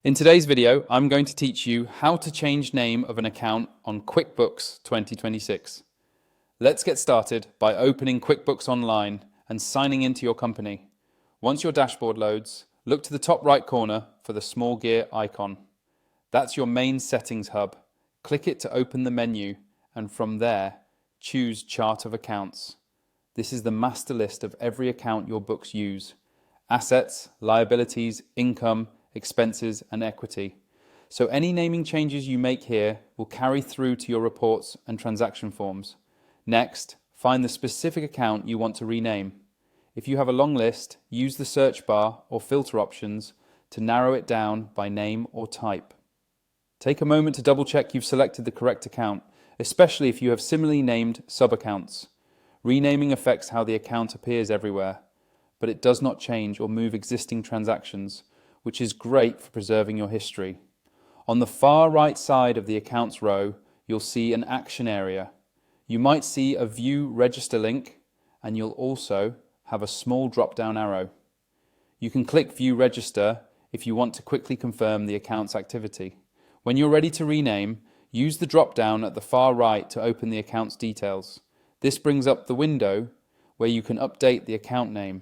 In today's video, I'm going to teach you how to change name of an account on QuickBooks 2026. Let's get started by opening QuickBooks Online and signing into your company. Once your dashboard loads, look to the top right corner for the small gear icon. That's your main settings hub. Click it to open the menu, and from there, choose Chart of Accounts. This is the master list of every account your books use: assets, liabilities, income, expenses, and equity. So any naming changes you make here will carry through to your reports and transaction forms. Next, find the specific account you want to rename. If you have a long list, use the search bar or filter options to narrow it down by name or type. Take a moment to double check you've selected the correct account, especially if you have similarly named sub-accounts. Renaming affects how the account appears everywhere, but it does not change or move existing transactions, which is great for preserving your history. On the far right side of the accounts row, you'll see an action area. You might see a View Register link, and you'll also have a small drop-down arrow. You can click View Register if you want to quickly confirm the account's activity. When you're ready to rename, use the drop-down at the far right to open the account's details. This brings up the window where you can update the account name.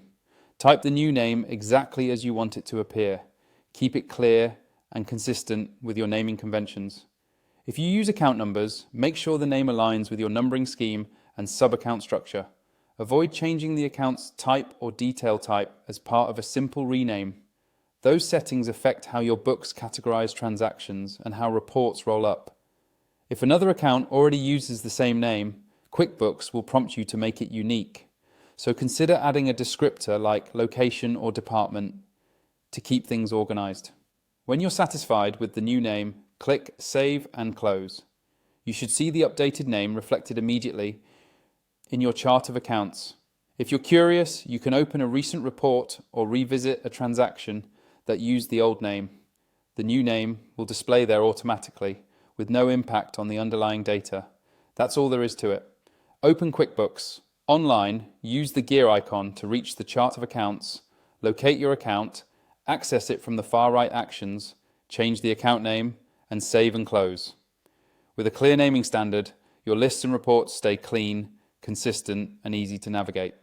Type the new name exactly as you want it to appear. Keep it clear and consistent with your naming conventions. If you use account numbers, make sure the name aligns with your numbering scheme and sub-account structure. Avoid changing the account's type or detail type as part of a simple rename. Those settings affect how your books categorize transactions and how reports roll up. If another account already uses the same name, QuickBooks will prompt you to make it unique. So consider adding a descriptor like location or department to keep things organized. When you're satisfied with the new name, click Save and Close. You should see the updated name reflected immediately in your chart of accounts. If you're curious, you can open a recent report or revisit a transaction that used the old name. The new name will display there automatically with no impact on the underlying data. That's all there is to it. Open QuickBooks. Online, use the gear icon to reach the chart of accounts, locate your account, access it from the far right actions, change the account name, and save and close. With a clear naming standard, your lists and reports stay clean, consistent, and easy to navigate.